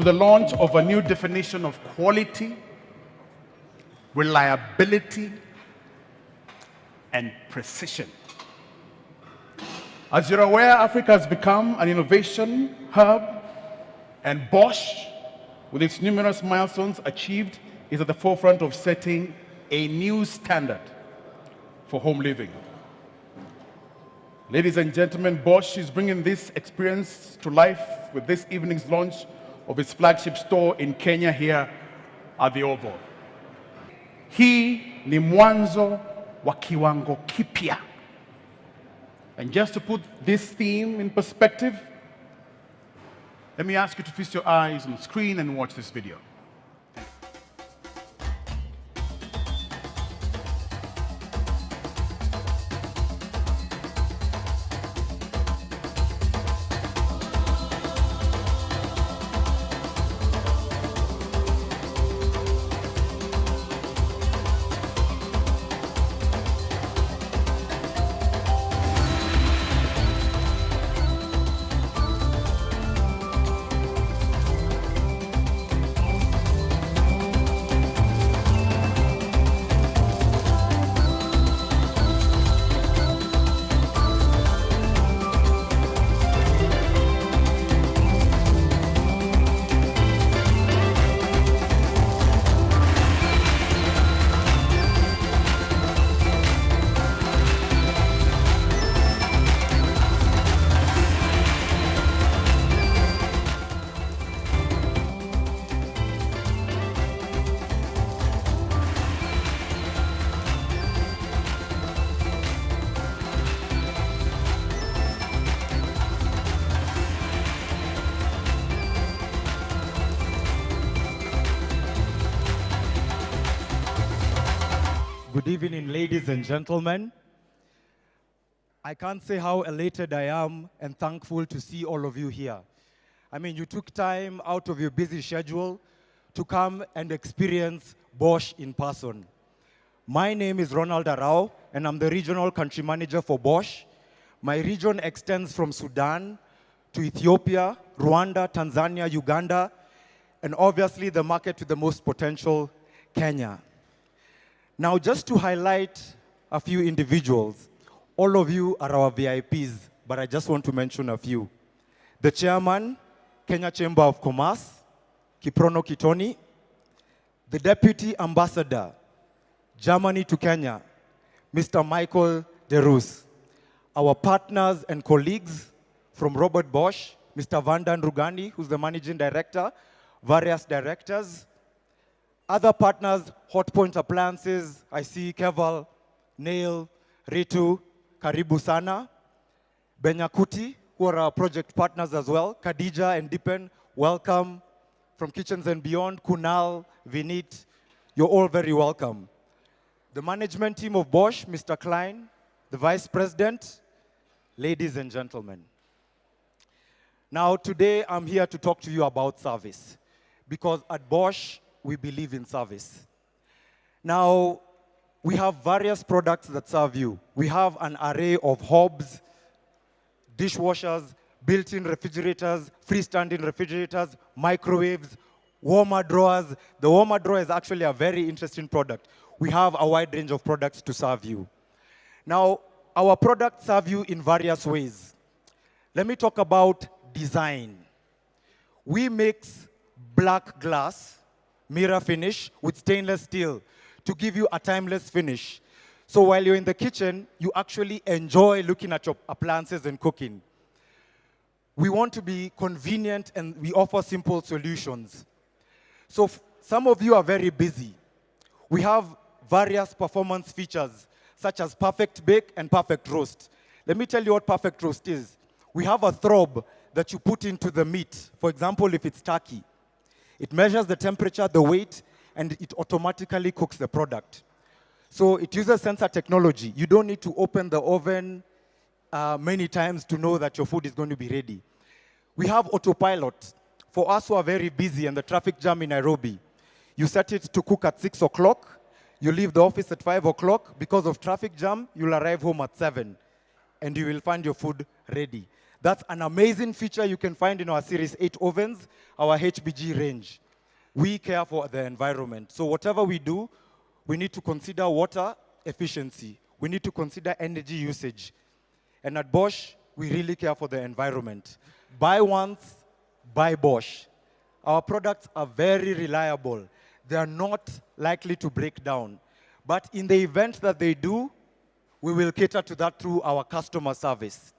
to the launch of a new definition of quality, reliability, and precision. As you're aware, Africa has become an innovation hub, and BOSCH, with its numerous milestones achieved, is at the forefront of setting a new standard for home living. Ladies and gentlemen, BOSCH is bringing this experience to life with this evening's launch of its flagship store in Kenya here at the Oval. Hii ni mwanzo wa kiwango kipya. And just to put this theme in perspective, let me ask you to feast your eyes on the screen and watch this video. Good evening, ladies and gentlemen. I can't say how elated I am and thankful to see all of you here. I mean, you took time out of your busy schedule to come and experience BOSCH in person. My name is Ronald Arao, and I'm the regional country manager for BOSCH. My region extends from Sudan to Ethiopia, Rwanda, Tanzania, Uganda, and obviously the market with the most potential, Kenya. Now, just to highlight a few individuals, all of you are our VIPs, but I just want to mention a few. The chairman, Kenya Chamber of Commerce, Kiprono Kitoni. The deputy ambassador, Germany to Kenya, Mr. Michael Derus. Our partners and colleagues from Robert Bosch, Mr. Vandan Rugani, who's the managing director, various directors. Other partners, Hotpoint Appliances, I see Keval, Neil, Ritu, Karibu Sana, Benyakuti, who are our project partners as well, Khadija and Dipen, welcome. From Kitchens and Beyond, Kunal, Vinit, you're all very welcome. The management team of BOSCH, Mr. Klein, the vice president, ladies and gentlemen. Now today I'm here to talk to you about service, because at BOSCH, we believe in service. Now, we have various products that serve you. We have an array of hobs, dishwashers, built-in refrigerators, freestanding refrigerators, microwaves, warmer drawers. The warmer drawer is actually a very interesting product. We have a wide range of products to serve you. Now, our products serve you in various ways. Let me talk about design. We mix black glass, mirror finish with stainless steel to give you a timeless finish. So while you're in the kitchen, you actually enjoy looking at your appliances and cooking. We want to be convenient and we offer simple solutions. So some of you are very busy. We have various performance features such as perfect bake and perfect roast. Let me tell you what perfect roast is. We have a throb that you put into the meat. For example, if it's turkey. It measures the temperature, the weight, and it automatically cooks the product. So it uses sensor technology. You don't need to open the oven many times to know that your food is going to be ready. We have autopilot. For us who are very busy and the traffic jam in Nairobi, you set it to cook at 6 o'clock. You leave the office at 5 o'clock. Because of traffic jam, you'll arrive home at 7. And you will find your food ready. That's an amazing feature you can find in our Series 8 ovens, our HBG range. We care for the environment. So whatever we do, we need to consider water efficiency. We need to consider energy usage. And at Bosch, we really care for the environment. Buy once, buy Bosch. Our products are very reliable. They are not likely to break down. But in the event that they do, we will cater to that through our customer service.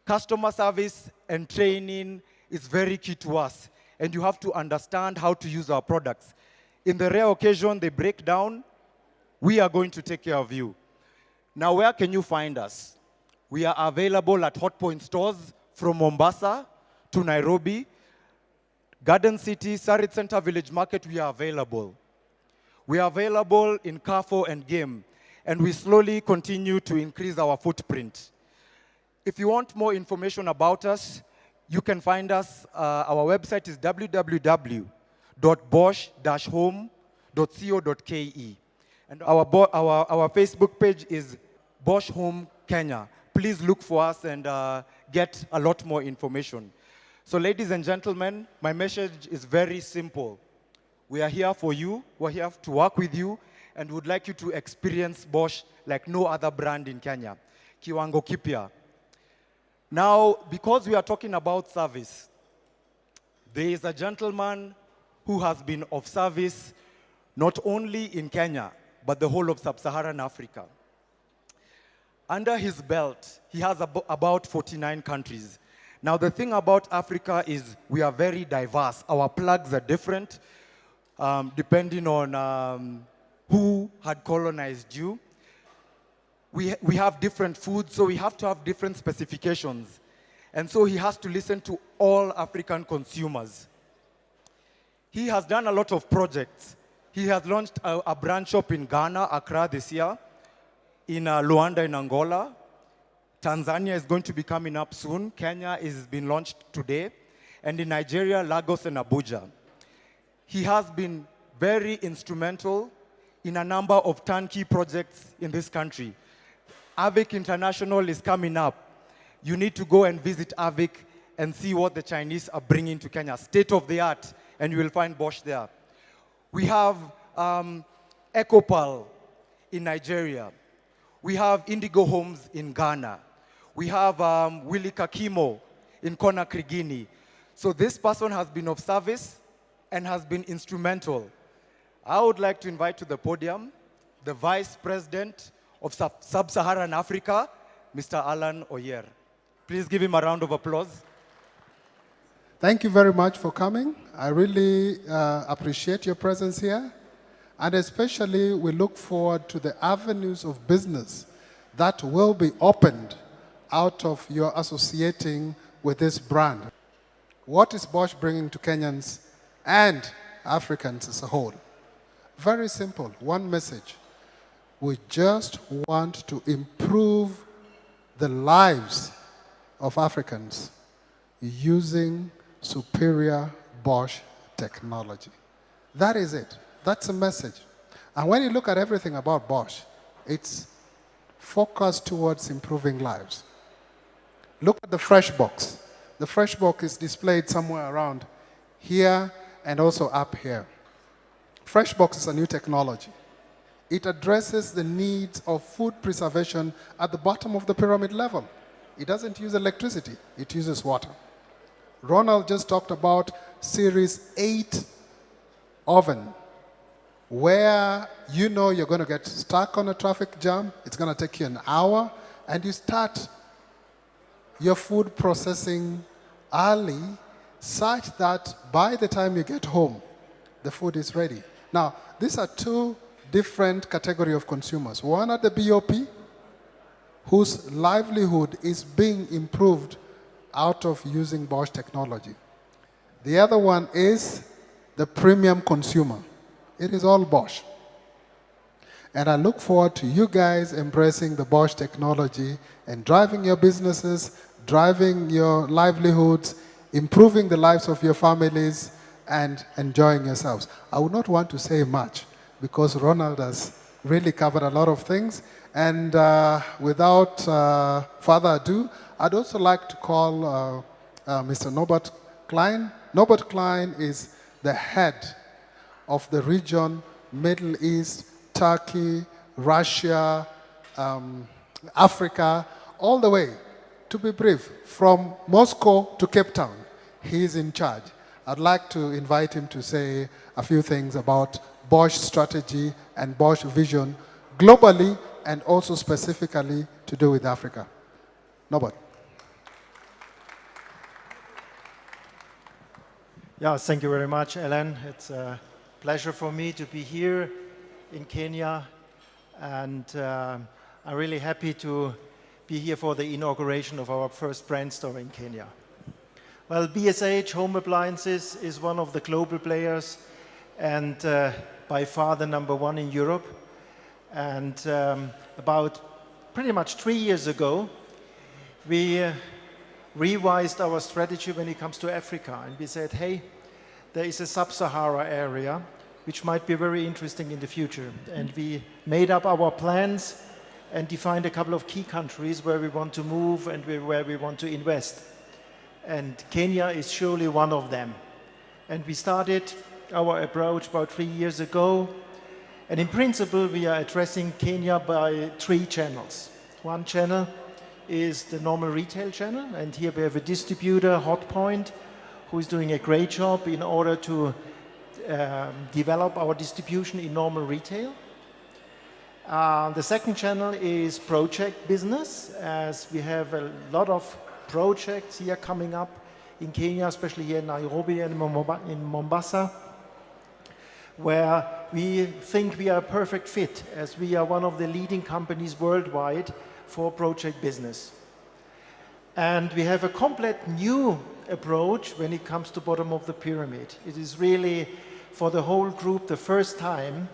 Customer service and training is very key to us, and you have to understand how to use our products. In the rare occasion they break down, we are going to take care of you. Now, where can you find us? We are available at Hotpoint stores from Mombasa to Nairobi, Garden City, Sarit Center Village Market, we are available. We are available in Carrefour and Game, and we slowly continue to increase our footprint. If you want more information about us, you can find us. Our website is www.bosch-home.co.ke. And our Facebook page is Bosch Home Kenya. Please look for us and get a lot more information. So ladies and gentlemen, my message is very simple. We are here for you, we're here to work with you, and would like you to experience Bosch like no other brand in Kenya. Kiwango kipya. Now, because we are talking about service, there is a gentleman who has been of service not only in Kenya, but the whole of sub-Saharan Africa. Under his belt, he has about 49 countries. Now, the thing about Africa is we are very diverse. Our plugs are different, depending on who had colonized you. We have different foods, so we have to have different specifications. And so he has to listen to all African consumers. He has done a lot of projects. He has launched a brand shop in Ghana, Accra this year, in Luanda in Angola. Tanzania is going to be coming up soon. Kenya is being launched today. And in Nigeria, Lagos and Abuja. He has been very instrumental in a number of turnkey projects in this country. AVIC International is coming up. You need to go and visit AVIC and see what the Chinese are bringing to Kenya. State of the art, and you will find Bosch there. We have Ecopal in Nigeria. We have Indigo Homes in Ghana. We have Willy Kakimo in Conakry, Guinea. So this person has been of service and has been instrumental. I would like to invite to the podium the Vice President of Sub-Saharan Africa, Mr. Alan Oyer. Please give him a round of applause. Thank you very much for coming. I really appreciate your presence here. And especially, we look forward to the avenues of business that will be opened out of your associating with this brand. What is Bosch bringing to Kenyans and Africans as a whole? Very simple, one message. We just want to improve the lives of Africans using superior Bosch technology. That is it. That's a message. And when you look at everything about Bosch, it's focused towards improving lives. Look at the Fresh Box. The Fresh Box is displayed somewhere around here and also up here. Fresh Box is a new technology. It addresses the needs of food preservation at the bottom of the pyramid level. It doesn't use electricity, it uses water. Ronald just talked about Series 8 oven, where you know you're going to get stuck on a traffic jam, it's going to take you an hour, and you start your food processing early such that by the time you get home, the food is ready. Now, these are two different categories of consumers. One are the BOP, whose livelihood is being improved out of using Bosch technology. The other one is the premium consumer. It is all Bosch. And I look forward to you guys embracing the Bosch technology and driving your businesses, driving your livelihoods, improving the lives of your families, and enjoying yourselves. I would not want to say much because Ronald has really covered a lot of things. And without further ado, I'd also like to call Mr. Norbert Klein. Norbert Klein is the head of the region, Middle East, Turkey, Russia, Africa, all the way, to be brief, from Moscow to Cape Town. He is in charge. I'd like to invite him to say a few things about BOSCH strategy and BOSCH vision globally and also specifically to do with Africa. Norbert. Yeah, thank you very much, Alan. It's a pleasure for me to be here in Kenya, and I'm really happy to be here for the inauguration of our first brand store in Kenya. Well, BSH Home Appliances is one of the global players and by far the #1 in Europe. And about pretty much 3 years ago, we revised our strategy when it comes to Africa. And we said, hey, there is a sub-Sahara area which might be very interesting in the future. And we made up our plans and defined a couple of key countries where we want to move and where we want to invest. And Kenya is surely one of them. And we started our approach about 3 years ago. And in principle, we are addressing Kenya by 3 channels. One channel is the normal retail channel. And here we have a distributor, Hotpoint, who is doing a great job in order to develop our distribution in normal retail. The second channel is project business, as we have a lot of projects here coming up in Kenya, especially here in Nairobi and in Mombasa, where we think we are a perfect fit, as we are one of the leading companies worldwide for project business. And we have a complete new approach when it comes to bottom of the pyramid. It is really, for the whole group, the first time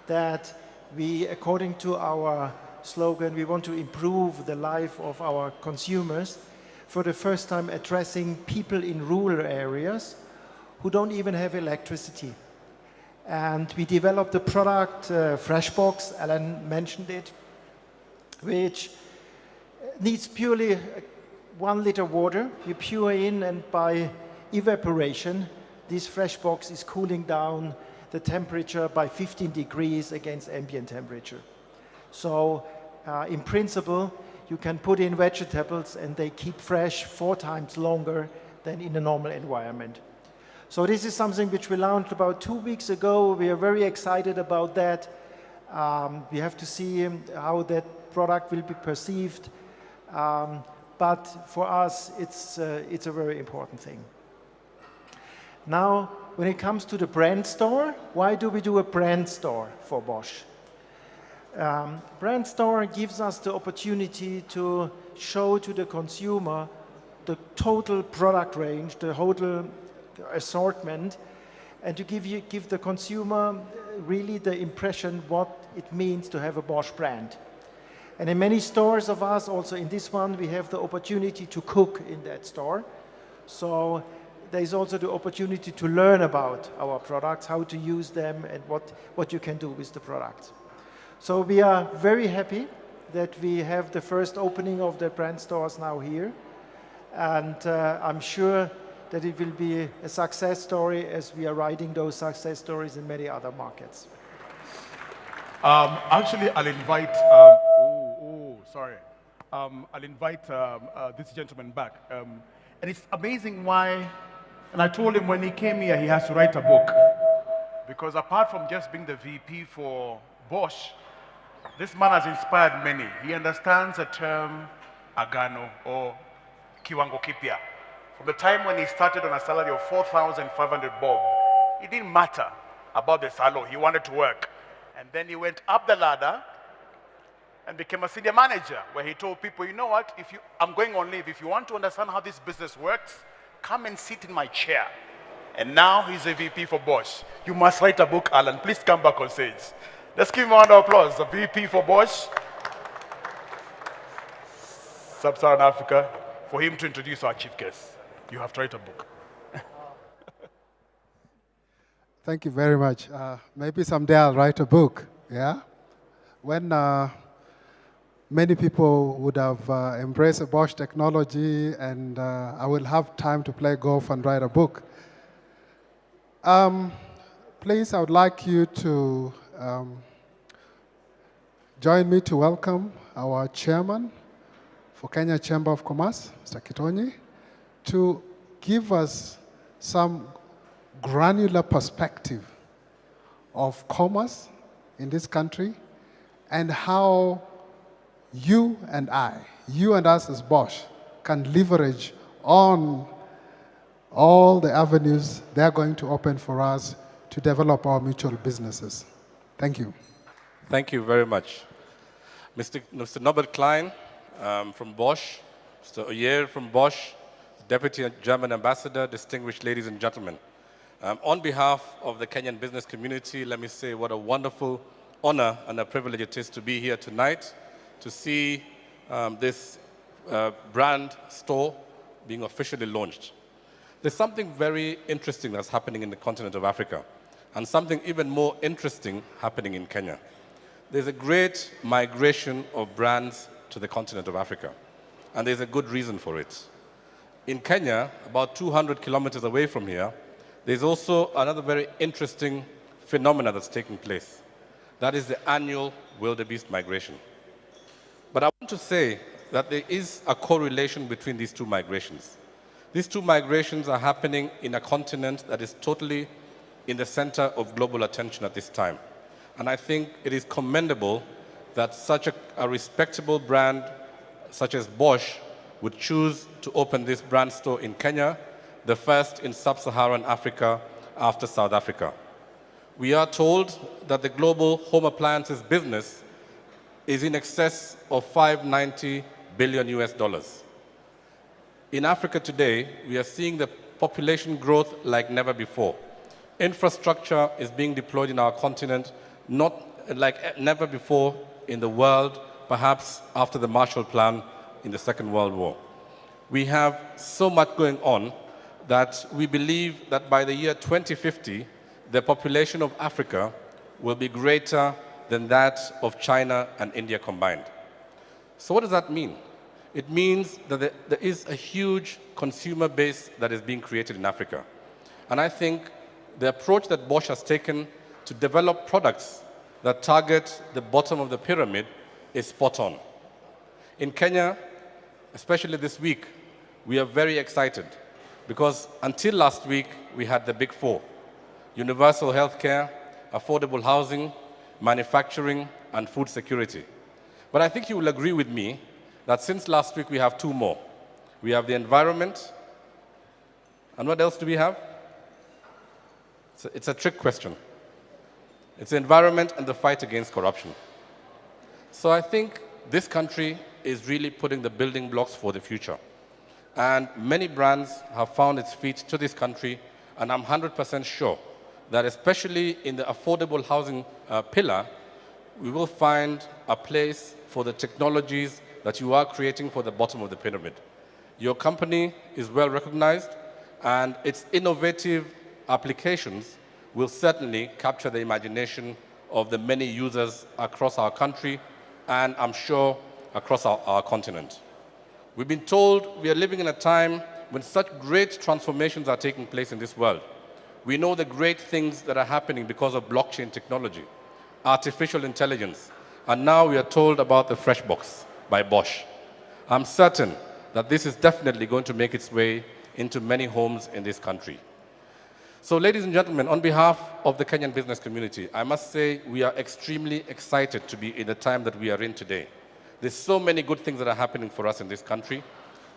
that we, according to our slogan, we want to improve the life of our consumers, for the first time addressing people in rural areas who don't even have electricity. And we developed the product Freshbox, Alan mentioned it, which needs purely 1 liter water. You pour in, and by evaporation, this Freshbox is cooling down the temperature by 15 degrees against ambient temperature. So in principle, you can put in vegetables and they keep fresh 4 times longer than in a normal environment. So this is something which we launched about 2 weeks ago. We are very excited about that. We have to see how that product will be perceived. But for us, it's a very important thing. Now, when it comes to the brand store, why do we do a brand store for BOSCH? Brand store gives us the opportunity to show to the consumer the total product range, the total assortment, and to give the consumer really the impression what it means to have a BOSCH brand. And in many stores of us, also in this one, we have the opportunity to cook in that store. So there's also the opportunity to learn about our products, how to use them, and what you can do with the products. So we are very happy that we have the first opening of the brand stores now here. And I'm sure that it will be a success story, as we are writing those success stories in many other markets. Actually, I'll invite, I'll invite this gentleman back. And it's amazing why, and I told him when he came here, he has to write a book. Because apart from just being the VP for BOSCH, this man has inspired many. He understands the term agano or kiwango kipya. From the time when he started on a salary of 4,500 bob, it didn't matter about the salary. He wanted to work. And then he went up the ladder and became a senior manager, where he told people, you know what, I'm going on leave. If you want to understand how this business works, come and sit in my chair. And now he's a VP for BOSCH. You must write a book, Alan. Please come back on stage. Let's give him a round of applause. The VP for BOSCH, Sub-Saharan Africa, for him to introduce our chief guest. You have to write a book. Thank you very much. Maybe someday I'll write a book, yeah? when many people would have embraced the BOSCH technology, and I will have time to play golf and write a book. Please, I would like you to join me to welcome our chairman for Kenya Chamber of Commerce, Mr. Kitonyi, to give us some granular perspective of commerce in this country and how you and us as BOSCH, can leverage on all the avenues they're going to open for us to develop our mutual businesses. Thank you. Thank you very much. Mr. Norbert Klein from BOSCH, Mr. Oyer from BOSCH, Deputy German Ambassador, distinguished ladies and gentlemen. On behalf of the Kenyan business community, let me say what a wonderful honor and a privilege it is to be here tonight to see this brand store being officially launched. There's something very interesting that's happening in the continent of Africa, and something even more interesting happening in Kenya. There's a great migration of brands to the continent of Africa, and there's a good reason for it. In Kenya, about 200 kilometers away from here, there's also another very interesting phenomenon that's taking place. That is the annual wildebeest migration. But I want to say that there is a correlation between these two migrations. These two migrations are happening in a continent that is totally in the center of global attention at this time. And I think it is commendable that such a respectable brand such as BOSCH would choose to open this brand store in Kenya, the first in sub-Saharan Africa after South Africa. We are told that the global home appliances business is in excess of $590 billion US. In Africa today, we are seeing the population growth like never before. Infrastructure is being deployed in our continent not like never before in the world, perhaps after the Marshall Plan in the Second World War. We have so much going on that we believe that by the year 2050, the population of Africa will be greater than that of China and India combined. So what does that mean? It means that there is a huge consumer base that is being created in Africa. And I think the approach that BOSCH has taken to develop products that target the bottom of the pyramid is spot on. In Kenya, especially this week, we are very excited because until last week, we had the big four: universal healthcare, affordable housing, manufacturing, and food security. But I think you will agree with me that since last week, we have two more. We have the environment, and what else do we have? It's a trick question. It's the environment and the fight against corruption. So I think this country is really putting the building blocks for the future. And many brands have found its feet to this country, and I'm 100% sure that especially in the affordable housing pillar, we will find a place for the technologies that you are creating for the bottom of the pyramid. Your company is well recognized, and its innovative applications will certainly capture the imagination of the many users across our country, and I'm sure across our continent. We've been told we are living in a time when such great transformations are taking place in this world. We know the great things that are happening because of blockchain technology, artificial intelligence, and now we are told about the Fresh Box by BOSCH. I'm certain that this is definitely going to make its way into many homes in this country. So ladies and gentlemen, on behalf of the Kenyan business community, I must say we are extremely excited to be in the time that we are in today. There's so many good things that are happening for us in this country.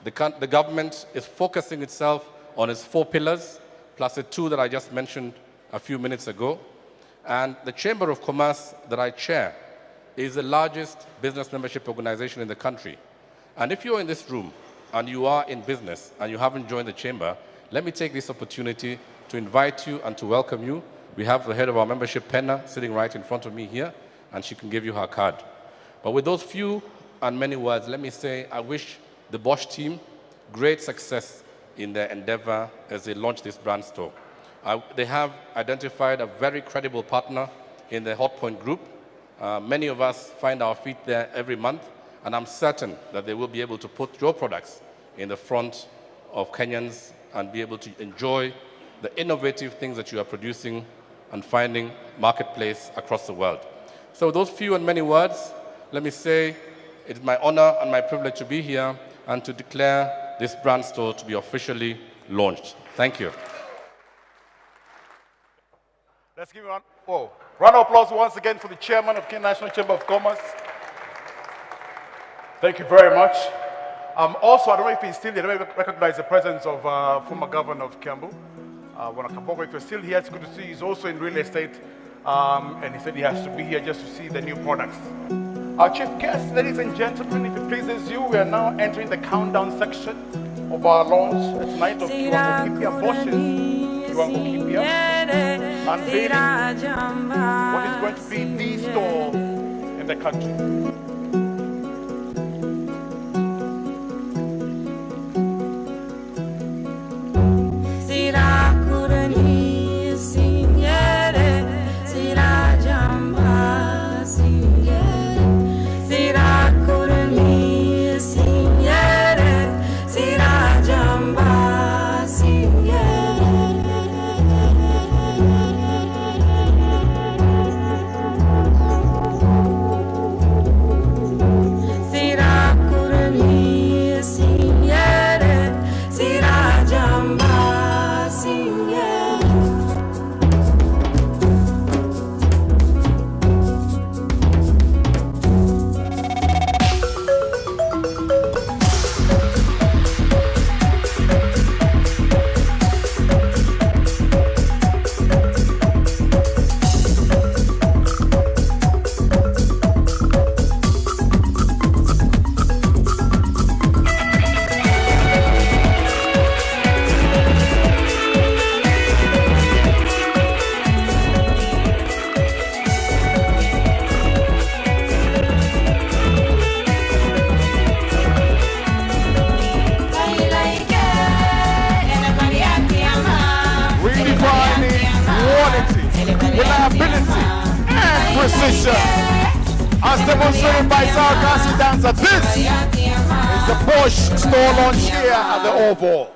The government is focusing itself on its 4 pillars, plus the 2 that I just mentioned a few minutes ago. And the Chamber of Commerce that I chair is the largest business membership organization in the country. And if you're in this room and you are in business and you haven't joined the Chamber, let me take this opportunity to invite you and to welcome you. We have the head of our membership, Penna, sitting right in front of me here, and she can give you her card. But with those few and many words, let me say I wish the BOSCH team great success in their endeavor as they launch this brand store. They have identified a very credible partner in the Hotpoint Group, Many of us find our feet there every month, and I'm certain that they will be able to put your products in the front of Kenyans and be able to enjoy the innovative things that you are producing and finding marketplace across the world. So with those few and many words, let me say it's my honor and my privilege to be here and to declare this brand store to be officially launched. Thank you. Let's give a round of applause once again for the chairman of Kenya National Chamber of Commerce. Thank you very much. Also, I don't know if he's still here, let me recognize the presence of former governor of Kiambu, Wanakapogo. If you're still here, it's good to see you. He's also in real estate, and he said he has to be here just to see the new products. Our chief guest, ladies and gentlemen, if it pleases you, we are now entering the countdown section of our launch tonight of Kiwango BOSCH's Kiwango unveiling what is going to be the store in the country. Reliability and precision, as demonstrated by Sarkasi Dancer. This is the BOSCH store launch here at the Oval.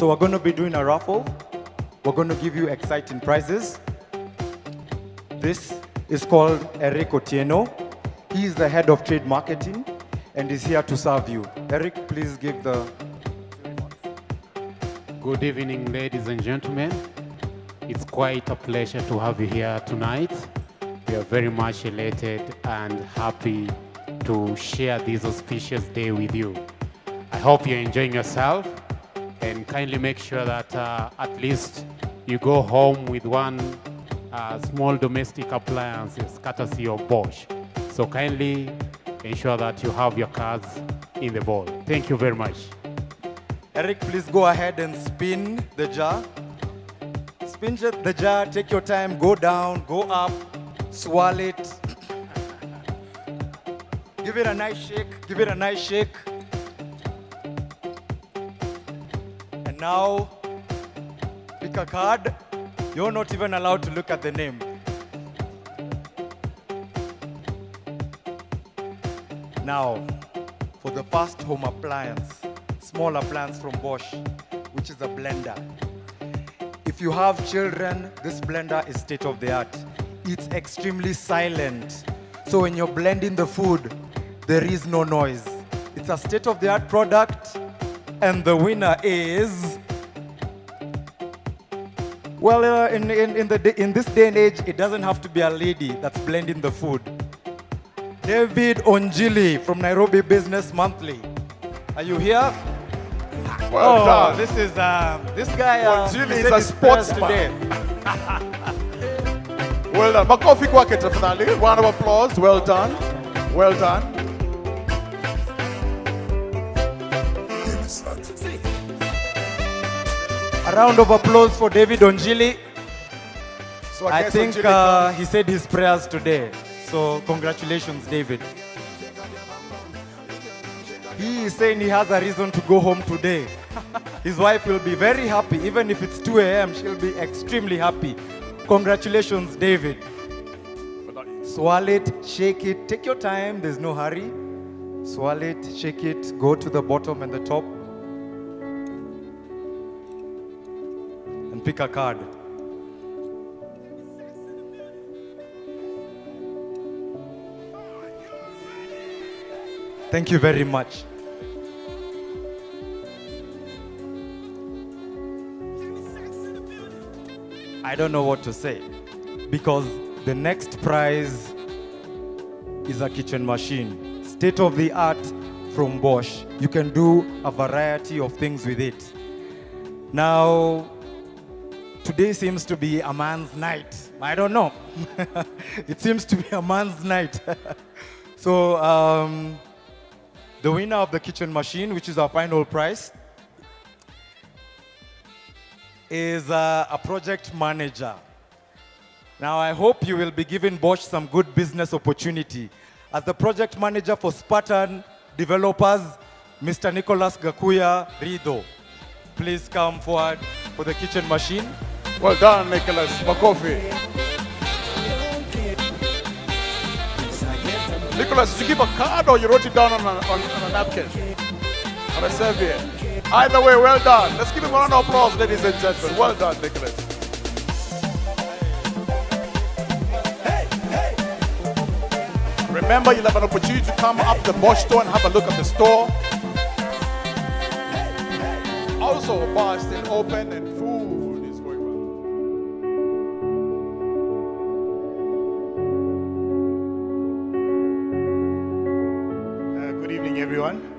So we're going to be doing a raffle. We're going to give you exciting prizes. This is called Eric Otieno. He is the head of trade marketing and is here to serve you. Eric, please give the... Good evening, ladies and gentlemen. It's quite a pleasure to have you here tonight. We are very much elated and happy to share this auspicious day with you. I hope you're enjoying yourself, and kindly make sure that at least you go home with one small domestic appliances courtesy of BOSCH. So kindly ensure that you have your cards in the bowl. Thank you very much. Eric, please go ahead and spin the jar. Spin the jar, take your time, go down, go up, swirl it. Give it a nice shake, give it a nice shake. And now, pick a card. You're not even allowed to look at the name. Now, for the first home appliance, small appliance from BOSCH, which is a blender. If you have children, this blender is state of the art. It's extremely silent. So when you're blending the food, there is no noise. It's a state of the art product, and the winner is, well, in this day and age, it doesn't have to be a lady that's blending the food. David Onjili from Nairobi Business Monthly. Are you here? Well done. This is this guy. Onjili he is said a his prayers sportsman. today. Well done. Makofi kwake tafadhali. Round of applause. Well done. Well done. A round of applause for David Onjili. So I guess think Onjili comes- he said his prayers today. So congratulations, David. He is saying he has a reason to go home today. His wife will be very happy. Even if it's 2 a.m., she'll be extremely happy. Congratulations, David. Swirl it, shake it, take your time, there's no hurry. Swirl it, shake it, go to the bottom and the top. And pick a card. Thank you very much. I don't know what to say because the next prize is a kitchen machine, state of the art from BOSCH. You can do a variety of things with it. Now, today seems to be a man's night. I don't know. It seems to be a man's night. So, the winner of the kitchen machine, which is our final prize, is a project manager. Now, I hope you will be giving BOSCH some good business opportunity. As the project manager for Spartan Developers, Mr. Nicholas Gakuya Rido, please come forward for the kitchen machine. Well done, Nicholas. Makofi. Nicholas, did you give a card or you wrote it down on a napkin? On a serviette? Either way, well done. Let's give him a round of applause, ladies and gentlemen. Well done, Nicholas. Remember, you'll have an opportunity to come up to the BOSCH store and have a look at the store. Also, the bar is still open and food is going well. Good evening, everyone.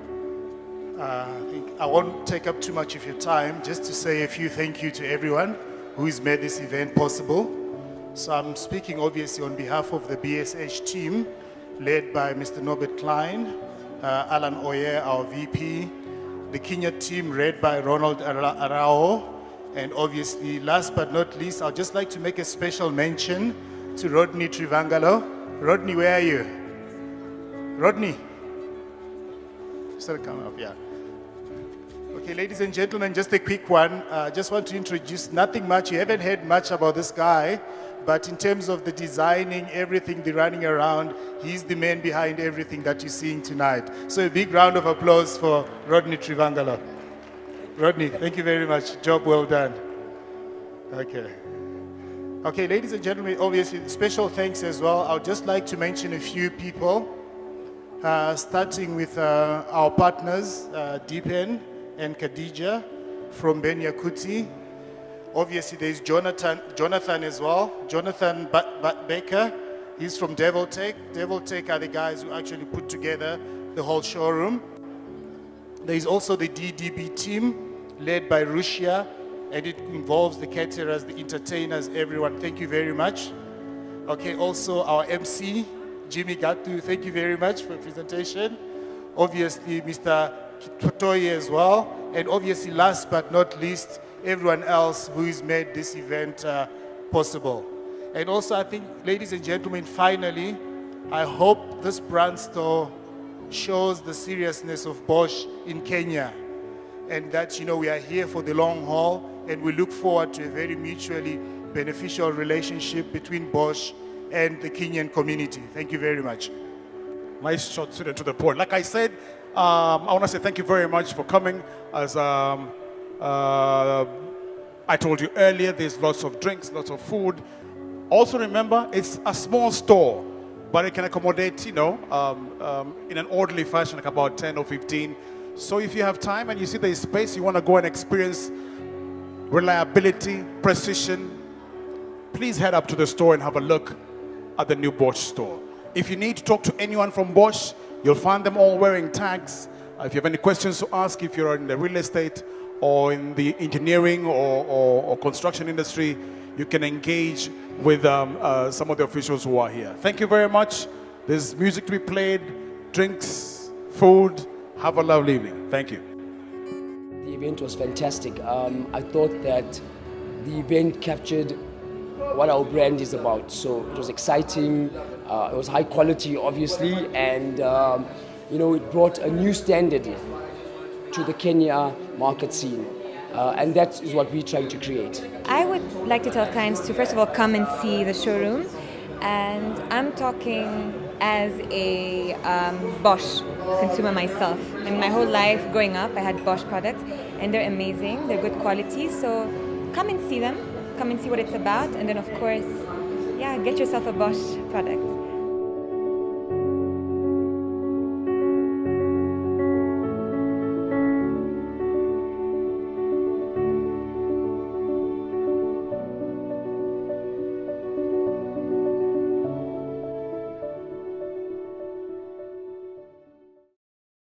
I think I won't take up too much of your time, just to say a few thank you to everyone who has made this event possible. So I'm speaking obviously on behalf of the BSH team, led by Mr. Norbert Klein, Alan Oyer, our VP, the Kenya team led by Ronald Arao, and obviously, last but not least, I'd just like to make a special mention to Rodney Trivangalo. Rodney, where are you? Rodney? Start coming up, yeah. Okay, ladies and gentlemen, just a quick one. Just want to introduce nothing much. You haven't heard much about this guy, but in terms of the designing, everything, the running around, he's the man behind everything that you're seeing tonight. So a big round of applause for Rodney Trivangalo. Rodney, thank you very much. Job well done. Okay. Okay, ladies and gentlemen, obviously, special thanks as well. I would just like to mention a few people, starting with our partners, Deepen and Khadija from Ben Yakuti. Obviously, there's Jonathan as well. Jonathan Baker, he's from Deviltech. Deviltech are the guys who actually put together the whole showroom. There's also the DDB team, led by Russia, and it involves the caterers, the entertainers, everyone. Thank you very much. Okay, also our MC, Jimmy Gatu, thank you very much for the presentation. Obviously, Mr. Totoye as well. And obviously, last but not least, everyone else who has made this event possible. And also, I think, ladies and gentlemen, finally, I hope this brand store shows the seriousness of BOSCH in Kenya, and that, you know, we are here for the long haul, and we look forward to a very mutually beneficial relationship between BOSCH and the Kenyan community. Thank you very much. Nice short, sweet, and to the point. Like I said, I want to say thank you very much for coming. As I told you earlier, there's lots of drinks, lots of food. Also remember, it's a small store, but it can accommodate, you know, in an orderly fashion, like about 10 or 15. So if you have time and you see there's space, you want to go and experience reliability, precision, please head up to the store and have a look at the new BOSCH store. If you need to talk to anyone from BOSCH, you'll find them all wearing tags. If you have any questions to ask, if you're in the real estate or in the engineering or construction industry, you can engage with some of the officials who are here. Thank you very much. There's music to be played, drinks, food. Have a lovely evening. Thank you. The event was fantastic. I thought that the event captured what our brand is about. So it was exciting. It was high quality, obviously, and you know, it brought a new standard to the Kenya market scene. And that is what we're trying to create. I would like to tell clients to first of all come and see the showroom, and I'm talking as a BOSCH consumer myself. And my whole life growing up I had BOSCH products, and they're amazing, they're good quality, so come and see them, come and see what it's about, and then of course, yeah, get yourself a BOSCH product.